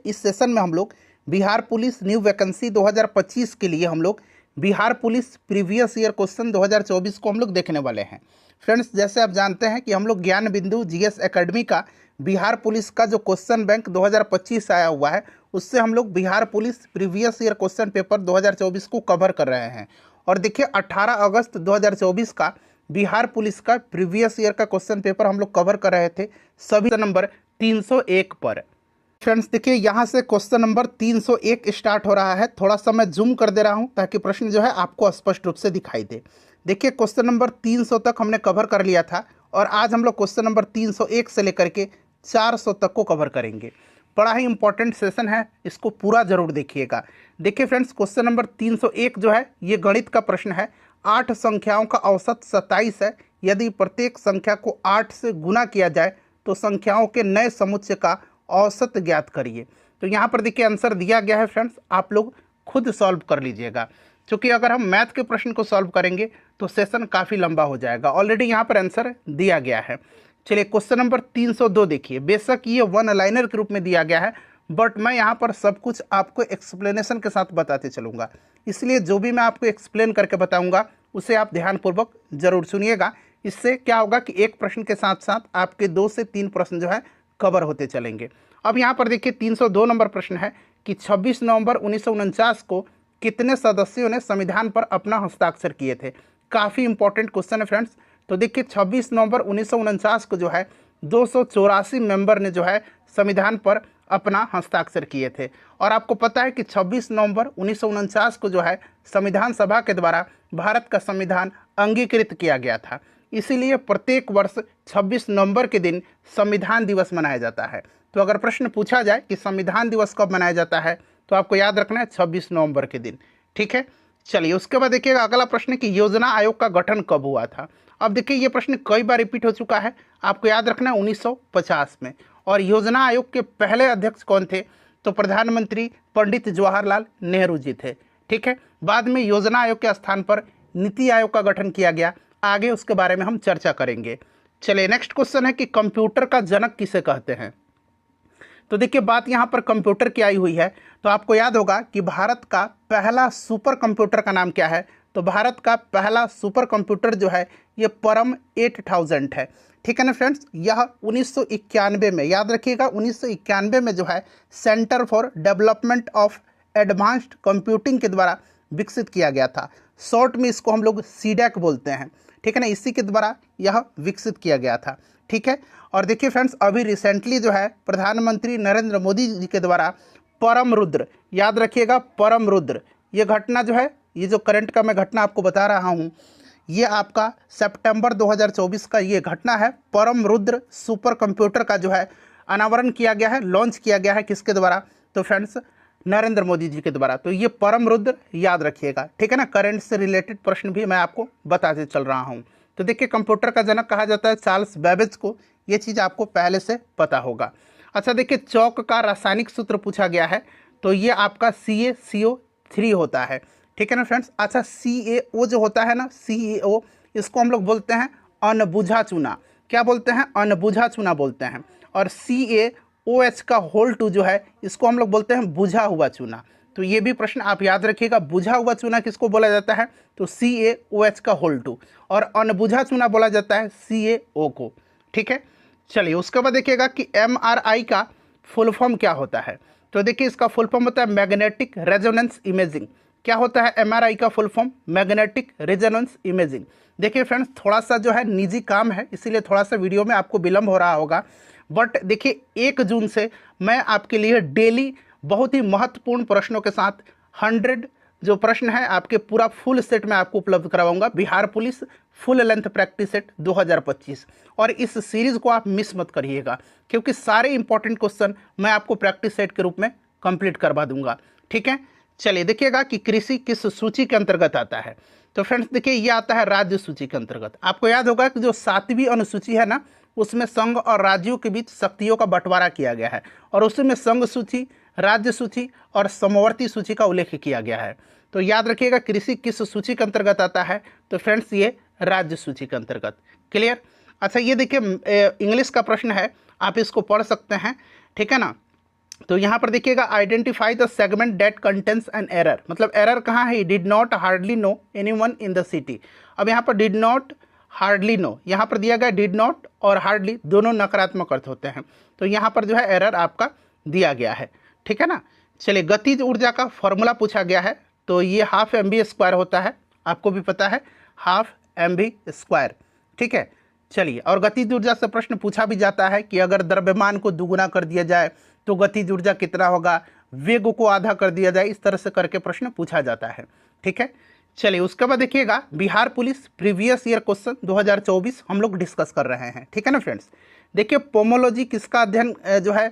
इस सेशन में हम लोग बिहार पुलिस न्यू वैकेंसी 2025 के लिए हम लोग Bihar police previous year question 2024 को हम लोग देखने वाले हैं। फ्रेंड्स, जैसे आप जानते हैं कि हम लोग ज्ञान बिंदु जीएस एकेडमी का बिहार पुलिस का जो क्वेश्चन बैंक 2025 आया हुआ है, उससे हम लोग Bihar police previous year question paper 2024 को कवर कर रहे हैं। और देखिए 18 अगस्त 2024 का बिहार पुलिस का प्रीवियस ईयर का क्वेश्चन पेपर हम लोग कवर कर रहे थे सभी नंबर 301 पर। फ्रेंड्स देखिए यहाँ से क्वेश्चन नंबर 301 स्टार्ट हो रहा है। थोड़ा सा मैं जूम कर दे रहा हूँ ताकि प्रश्न जो है आपको स्पष्ट रूप से दिखाई दे। देखिए क्वेश्चन नंबर 300 तक हमने कवर कर लिया था और आज हम लोग क्वेश्चन नंबर 301 से लेकर के 400 तक को कवर करेंगे। बड़ा ही इंपॉर्टेंट सेशन है, इसको पूरा जरूर देखिएगा। देखिए फ्रेंड्स, क्वेश्चन नंबर 301 जो है ये गणित का प्रश्न है। 8 संख्याओं का औसत 27 है। यदि प्रत्येक संख्या को 8 से गुना किया जाए तो संख्याओं के नए समुच्चय का औसत ज्ञात करिए। तो यहाँ पर देखिए आंसर दिया गया है फ्रेंड्स, आप लोग खुद सॉल्व कर लीजिएगा, क्योंकि अगर हम मैथ के प्रश्न को सॉल्व करेंगे तो सेशन काफ़ी लंबा हो जाएगा। ऑलरेडी यहाँ पर आंसर दिया गया है। चलिए क्वेश्चन नंबर 302 देखिए। बेशक ये वन लाइनर के रूप में दिया गया है, बट मैं यहाँ पर सब कुछ आपको एक्सप्लेनेशन के साथ बताते चलूँगा, इसलिए जो भी मैं आपको एक्सप्लेन करके बताऊँगा उसे आप ध्यानपूर्वक जरूर सुनिएगा। इससे क्या होगा कि एक प्रश्न के साथ साथ आपके 2 से 3 प्रश्न जो है कवर होते चलेंगे। अब यहाँ पर देखिए 302 नंबर प्रश्न है कि 26 नवंबर 1949 को कितने सदस्यों ने संविधान पर अपना हस्ताक्षर किए थे। काफ़ी इंपॉर्टेंट क्वेश्चन है फ्रेंड्स। तो देखिए 26 नवंबर 1949 को जो है 284 मेंबर ने जो है संविधान पर अपना हस्ताक्षर किए थे। और आपको पता है कि 26 नवंबर 1949 को जो है संविधान सभा के द्वारा भारत का संविधान अंगीकृत किया गया था। इसीलिए प्रत्येक वर्ष 26 नवंबर के दिन संविधान दिवस मनाया जाता है। तो अगर प्रश्न पूछा जाए कि संविधान दिवस कब मनाया जाता है तो आपको याद रखना है 26 नवंबर के दिन। ठीक है, चलिए उसके बाद देखिएगा अगला प्रश्न कि योजना आयोग का गठन कब हुआ था। अब देखिए ये प्रश्न कई बार रिपीट हो चुका है, आपको याद रखना है 1950 में। और योजना आयोग के पहले अध्यक्ष कौन थे, तो प्रधानमंत्री पंडित जवाहरलाल नेहरू जी थे। ठीक है, बाद में योजना आयोग के स्थान पर नीति आयोग का गठन किया गया। आगे उसके बारे में हम चर्चा करेंगे। चलिए नेक्स्ट क्वेश्चन है कि कंप्यूटर का जनक किसे कहते हैं। तो देखिए बात यहाँ पर कंप्यूटर की आई हुई है, तो आपको याद होगा कि भारत का पहला सुपर कंप्यूटर का नाम क्या है। तो भारत का पहला सुपर कंप्यूटर जो है ये परम 8000 है। ठीक है ना फ्रेंड्स, यह 1991 में, याद रखिएगा 1991 में जो है centre for development of advanced computing के द्वारा विकसित किया गया था। शॉर्ट में इसको हम लोग सीडैक बोलते हैं। ठीक है ना, इसी के द्वारा यह विकसित किया गया था। ठीक है, और देखिए फ्रेंड्स अभी रिसेंटली जो है प्रधानमंत्री नरेंद्र मोदी जी के द्वारा परम रुद्र, याद रखिएगा परम रुद्र, ये घटना जो है, ये जो करंट का मैं घटना आपको बता रहा हूँ, ये आपका सितंबर 2024 का ये घटना है। परम रुद्र सुपर कंप्यूटर का जो है अनावरण किया गया है, लॉन्च किया गया है किसके द्वारा, तो फ्रेंड्स नरेंद्र मोदी जी के द्वारा। तो ये परम रुद्र याद रखिएगा। ठीक है ना, करंट से रिलेटेड प्रश्न भी मैं आपको बताते चल रहा हूँ। तो देखिए कंप्यूटर का जनक कहा जाता है चार्ल्स बेबेज को, ये चीज़ आपको पहले से पता होगा। अच्छा देखिए चौक का रासायनिक सूत्र पूछा गया है, तो ये आपका CaCO3 होता है। ठीक है ना फ्रेंड्स। अच्छा CaO जो होता है ना, CaO, इसको हम लोग बोलते हैं अनबुझा चूना। क्या बोलते हैं, अनबुझा चूना बोलते हैं। और CaOH का होल 2 जो है इसको हम लोग बोलते हैं बुझा हुआ चूना। तो ये भी प्रश्न आप याद रखिएगा, बुझा हुआ चूना किसको बोला जाता है, तो CaOH का होल 2, और अनबुझा चूना बोला जाता है CaO को। ठीक है, चलिए उसके बाद देखिएगा कि MRI का फुल फॉर्म क्या होता है। तो देखिए इसका फुल फॉर्म होता है मैग्नेटिक रेजोनेंस इमेजिंग। क्या होता है MRI का full form, magnetic resonance imaging. देखिए फ्रेंड्स थोड़ा सा जो है निजी काम है, इसीलिए थोड़ा सा वीडियो में आपको विलम्ब हो रहा होगा, बट देखिए 1 जून से मैं आपके लिए डेली बहुत ही महत्वपूर्ण प्रश्नों के साथ 100 जो प्रश्न है आपके पूरा फुल सेट में आपको उपलब्ध करवाऊंगा, Bihar police full length practice set 2025। और इस सीरीज़ को आप मिस मत करिएगा, क्योंकि सारे इंपॉर्टेंट क्वेश्चन मैं आपको प्रैक्टिस सेट के रूप में कंप्लीट करवा दूंगा। ठीक है, चलिए देखिएगा कि कृषि किस सूची के अंतर्गत आता है। तो फ्रेंड्स देखिए ये आता है राज्य सूची के अंतर्गत। आपको याद होगा कि जो 7वीं अनुसूची है ना, उसमें संघ और राज्यों के बीच शक्तियों का बंटवारा किया गया है, और उसमें संघ सूची, राज्य सूची और समवर्ती सूची का उल्लेख किया गया है। तो याद रखिएगा कृषि किस सूची के अंतर्गत आता है, तो फ्रेंड्स ये राज्य सूची के अंतर्गत। क्लियर। अच्छा ये देखिए इंग्लिश का प्रश्न है, आप इसको पढ़ सकते हैं। ठीक है ना, तो यहाँ पर देखिएगा identify the segment that contains an error, मतलब एरर कहाँ है, did not hardly know anyone in the city. अब यहाँ पर डिड नॉट हार्डली नो, यहाँ पर दिया गया डिड नॉट और हार्डली दोनों नकारात्मक अर्थ होते हैं, तो यहाँ पर जो है एरर आपका दिया गया है, ठीक है ना। चलिए, गतिज ऊर्जा का फॉर्मूला पूछा गया है, तो ये हाफ mv² होता है, आपको भी पता है हाफ mv², ठीक है। चलिए, और गतिज ऊर्जा से प्रश्न पूछा भी जाता है कि अगर द्रव्यमान को दुगुना कर दिया जाए तो गतिज ऊर्जा कितना होगा, वेग को आधा कर दिया जाए, इस तरह से करके प्रश्न पूछा जाता है, ठीक है। चलिए, उसके बाद देखिएगा Bihar police previous year question 2024 हम लोग डिस्कस कर रहे हैं, ठीक है ना फ्रेंड्स। देखिए, पोमोलॉजी किसका अध्ययन जो है,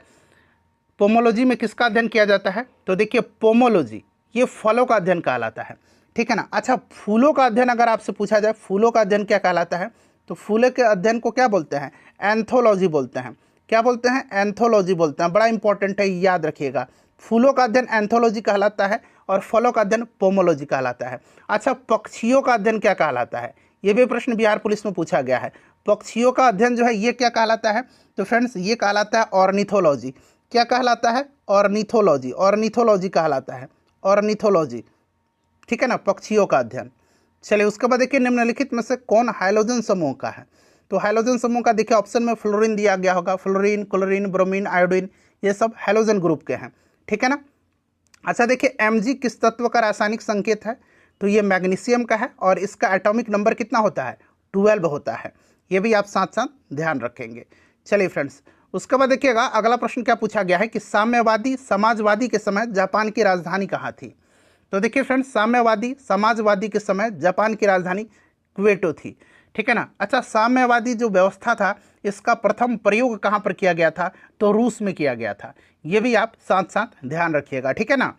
पोमोलॉजी में किसका अध्ययन किया जाता है, तो देखिए पोमोलॉजी ये फलों का अध्ययन कहलाता है, ठीक है ना। अच्छा, फूलों का अध्ययन अगर आपसे पूछा जाए, फूलों का अध्ययन क्या कहलाता है, तो फूलों के अध्ययन को क्या बोलते हैं, एंथोलॉजी बोलते हैं। क्या बोलते हैं, एंथोलॉजी बोलते हैं, बड़ा इंपॉर्टेंट है, याद रखिएगा। फूलों का अध्ययन एंथोलॉजी कहलाता है और फलों का अध्ययन पोमोलॉजी कहलाता है। अच्छा, पक्षियों का अध्ययन क्या कहलाता है, ये भी प्रश्न बिहार पुलिस में पूछा गया है। पक्षियों का अध्ययन जो है ये क्या कहलाता है, तो फ्रेंड्स ये कहलाता है ऑर्निथोलॉजी। क्या कहलाता है, ऑर्निथोलॉजी, ऑर्निथोलॉजी कहलाता है, ऑर्निथोलॉजी, ठीक है ना, पक्षियों का अध्ययन। चलिए, उसके बाद देखिए निम्नलिखित में से कौन हाइड्रोजन समूह का है, तो हाइड्रोजन समूह का देखिए ऑप्शन में फ्लोरीन दिया गया होगा, फ्लोरीन, क्लोरीन, ब्रोमीन, आयोडीन, ये सब हाइड्रोजन ग्रुप के हैं, ठीक है ना। अच्छा, देखिए Mg किस तत्व का रासायनिक संकेत है, तो ये मैग्नीशियम का है और इसका एटॉमिक नंबर कितना होता है, 12 होता है, ये भी आप साथ साथ ध्यान रखेंगे। चलिए फ्रेंड्स, उसके बाद देखिएगा अगला प्रश्न क्या पूछा गया है कि साम्यवादी समाजवादी के समय जापान की राजधानी कहाँ थी। तो देखिए फ्रेंड्स, साम्यवादी समाजवादी के समय जापान की राजधानी क्वेटो थी, ठीक है ना। अच्छा, साम्यवादी जो व्यवस्था था इसका प्रथम प्रयोग कहाँ पर किया गया था, तो रूस में किया गया था, ये भी आप साथ साथ ध्यान रखिएगा, ठीक है ना।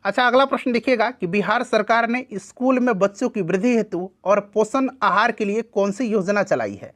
अच्छा, अगला प्रश्न देखिएगा कि बिहार सरकार ने स्कूल में बच्चों की वृद्धि हेतु और पोषण आहार के लिए कौन सी योजना चलाई है।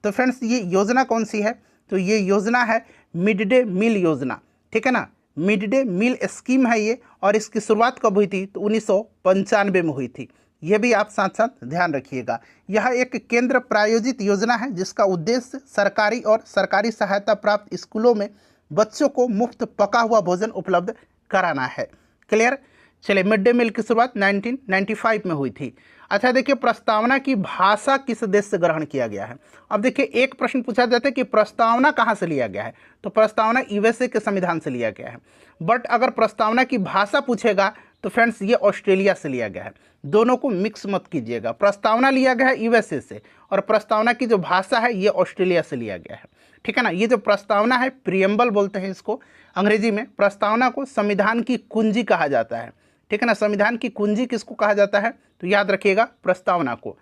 तो फ्रेंड्स, ये योजना कौन सी है, तो ये योजना है मिड डे मील योजना, ठीक है ना। मिड डे मील स्कीम है ये, और इसकी शुरुआत कब हुई थी, तो 1995 में हुई थी, यह भी आप साथ साथ ध्यान रखिएगा। यह एक केंद्र प्रायोजित योजना है जिसका उद्देश्य सरकारी और सरकारी सहायता प्राप्त स्कूलों में बच्चों को मुफ्त पका हुआ भोजन उपलब्ध कराना है। क्लियर। चलिए, मिड डे मील की शुरुआत 1995 में हुई थी। अच्छा, देखिए प्रस्तावना की भाषा किस देश से ग्रहण किया गया है। अब देखिए एक प्रश्न पूछा जाता है कि प्रस्तावना कहाँ से लिया गया है, तो प्रस्तावना यूएसए के संविधान से लिया गया है। बट अगर प्रस्तावना की भाषा पूछेगा तो फ्रेंड्स ये ऑस्ट्रेलिया से लिया गया है। दोनों को मिक्स मत कीजिएगा, प्रस्तावना लिया गया है यूएसए से और प्रस्तावना की जो भाषा है ये ऑस्ट्रेलिया से लिया गया है, ठीक है ना। ये जो प्रस्तावना है प्रियम्बल बोलते हैं इसको अंग्रेजी में। प्रस्तावना को संविधान की कुंजी कहा जाता है, ठीक है ना। संविधान की कुंजी किसको कहा जाता है, तो याद रखिएगा प्रस्तावना को।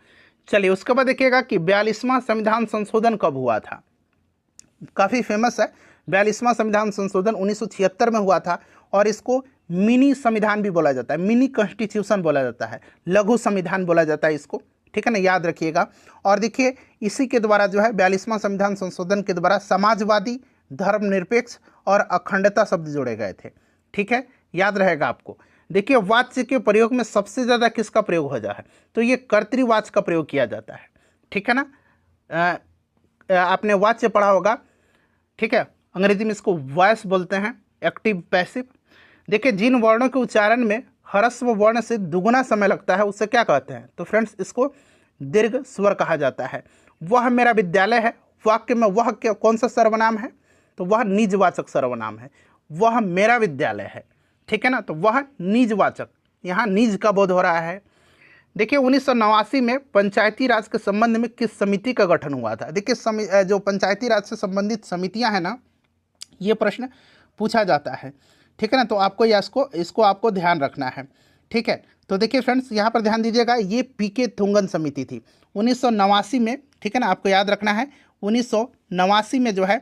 चलिए, उसके बाद देखिएगा कि 42वां संविधान संशोधन कब हुआ था। काफ़ी फेमस है, 42वां संविधान संशोधन 1976 में हुआ था और इसको मिनी संविधान भी बोला जाता है, मिनी कॉन्स्टिट्यूशन बोला जाता है, लघु संविधान बोला जाता है इसको, ठीक है ना, याद रखिएगा। और देखिए इसी के द्वारा जो है 42वां संविधान संशोधन के द्वारा समाजवादी, धर्मनिरपेक्ष और अखंडता शब्द जोड़े गए थे, ठीक है, याद रहेगा आपको। देखिए वाच्य के प्रयोग में सबसे ज़्यादा किसका प्रयोग हो जाता है, तो ये कर्तृवाच्य का प्रयोग किया जाता है, ठीक है ना। आपने वाच्य पढ़ा होगा, ठीक है, अंग्रेजी में इसको वॉइस बोलते हैं, एक्टिव पैसिव। देखिए जिन वर्णों के उच्चारण में ह्रस्व वर्ण से दुगुना समय लगता है उसे क्या कहते हैं, तो फ्रेंड्स इसको दीर्घ स्वर कहा जाता है। वह मेरा विद्यालय है, वाक्य में वह कौन सा सर्वनाम है, तो वह निजवाचक सर्वनाम है, वह मेरा विद्यालय है, ठीक है ना, तो वह निजवाचक, यहाँ निज का बोध हो रहा है। देखिए 1989 में पंचायती राज के संबंध में किस समिति का गठन हुआ था। देखिए जो पंचायती राज से संबंधित समितियां हैं ना, ये प्रश्न पूछा जाता है, ठीक है ना, तो आपको इसको आपको ध्यान रखना है, ठीक है। तो देखिए फ्रेंड्स यहाँ पर ध्यान दीजिएगा, ये पीके थुंगन समिति थी 1989 में, ठीक है ना, आपको याद रखना है 1989 में जो है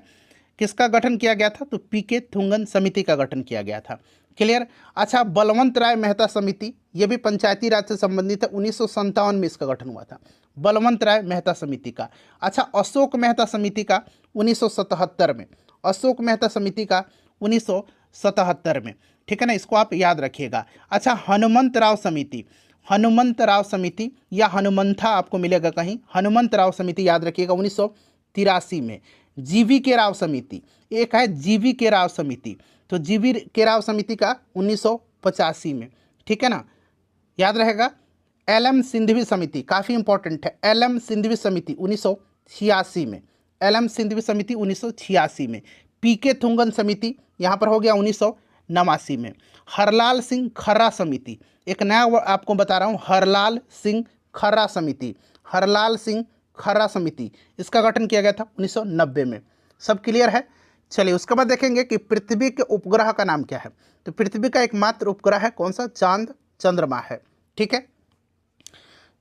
किसका गठन किया गया था, तो पीके थुंगन समिति का गठन किया गया था। क्लियर। अच्छा, बलवंत राय मेहता समिति, ये भी पंचायती राज से संबंधित है, 1957 में इसका गठन हुआ था, बलवंत राय मेहता समिति का। अच्छा, अशोक मेहता समिति का 1977 में, अशोक मेहता समिति का 1977 में, ठीक है ना, इसको आप याद रखिएगा। अच्छा, हनुमंत राव समिति, हनुमंत राव समिति या हनुमंथा आपको मिलेगा कहीं, हनुमंत राव समिति याद रखिएगा 1983 में। जीवी के राव समिति, एक है जीवी के राव समिति, तो जीवी के राव समिति का 1985 में, ठीक है ना, याद रहेगा। एल.एम. सिंघवी समिति, काफ़ी इंपॉर्टेंट है, एल.एम. सिंघवी समिति 1986 में, एल.एम. सिंघवी समिति 1986 में। पी.के. थुंगन समिति यहाँ पर हो गया 1989 में। हरलाल सिंह खर्रा समिति, एक नया आपको बता रहा हूँ, हरलाल सिंह खर्रा समिति, हरलाल सिंह खर्रा समिति, इसका गठन किया गया था 1990 में। सब क्लियर है। चलिए उसके बाद देखेंगे कि पृथ्वी के उपग्रह का नाम क्या है। तो पृथ्वी का एकमात्र उपग्रह है कौन सा, चांद चंद्रमा है, ठीक है।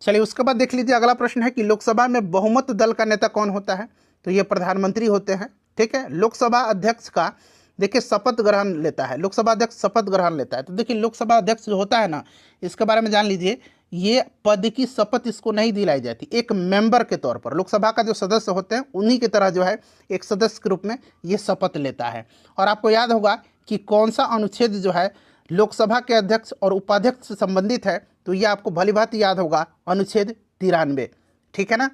चलिए उसके बाद देख लीजिए, अगला प्रश्न है कि लोकसभा में बहुमत दल का नेता कौन होता है। तो ये प्रधानमंत्री होते हैं, ठीक है। लोकसभा अध्यक्ष का देखिए शपथ ग्रहण लेता है, लोकसभा अध्यक्ष शपथ ग्रहण लेता है। तो देखिए लोकसभा अध्यक्ष जो होता है ना, इसके बारे में जान लीजिए, ये पद की शपथ इसको नहीं दिलाई जाती, एक मेंबर के तौर पर लोकसभा का जो सदस्य होते हैं उन्हीं की तरह जो है एक सदस्य के रूप में ये शपथ लेता है। और आपको याद होगा कि कौन सा अनुच्छेद जो है लोकसभा के अध्यक्ष और उपाध्यक्ष से संबंधित है, तो ये आपको भली भांति याद होगा, अनुच्छेद 93, ठीक है ना।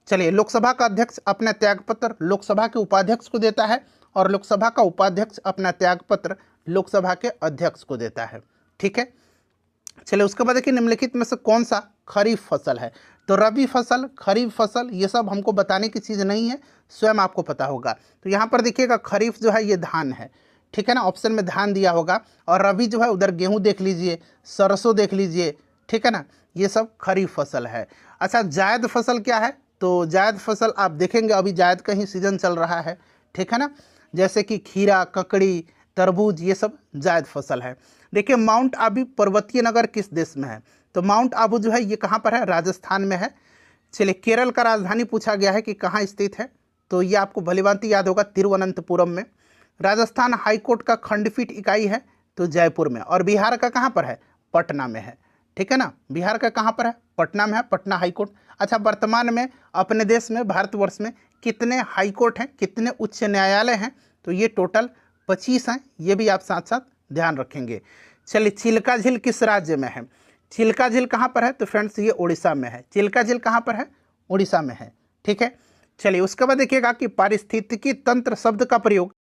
चलिए लोकसभा का अध्यक्ष अपना त्यागपत्र लोकसभा के उपाध्यक्ष को देता है और लोकसभा का उपाध्यक्ष अपना त्यागपत्र लोकसभा के अध्यक्ष को देता है, ठीक है। चलिए उसके बाद देखिए निम्नलिखित में से कौन सा खरीफ फसल है। तो रबी फसल, खरीफ फसल, ये सब हमको बताने की चीज़ नहीं है, स्वयं आपको पता होगा। तो यहाँ पर देखिएगा खरीफ जो है ये धान है, ठीक है ना, ऑप्शन में धान दिया होगा। और रबी जो है उधर गेहूँ देख लीजिए, सरसों देख लीजिए, ठीक है ना, ये सब खरीफ फसल है। अच्छा जायद फसल क्या है। तो जायद फसल आप देखेंगे अभी जायद का ही सीजन चल रहा है, ठीक है ना, जैसे कि खीरा, ककड़ी, तरबूज, ये सब जायद फसल है। देखिए माउंट आबू पर्वतीय नगर किस देश में है। तो माउंट आबू जो है ये कहाँ पर है, राजस्थान में है। चलिए केरल का राजधानी पूछा गया है कि कहाँ स्थित है। तो ये आपको भलीभांति याद होगा, तिरुवनंतपुरम में। राजस्थान हाईकोर्ट का खंडपीठ इकाई है तो जयपुर में। और बिहार का कहाँ पर है, पटना में है, ठीक है ना, बिहार का कहाँ पर है, पटना में है, पटना हाईकोर्ट। अच्छा वर्तमान में अपने देश में, भारतवर्ष में कितने हाईकोर्ट हैं, कितने उच्च न्यायालय हैं। तो ये टोटल 25 हैं, ये भी आप साथ साथ ध्यान रखेंगे। चलिए चिल्का झील किस राज्य में है। चिल्का झील कहाँ पर है। तो फ्रेंड्स ये उड़ीसा में है, चिल्का झील कहाँ पर है, उड़ीसा में है, ठीक है। चलिए उसके बाद देखिएगा कि पारिस्थितिकी तंत्र शब्द का प्रयोग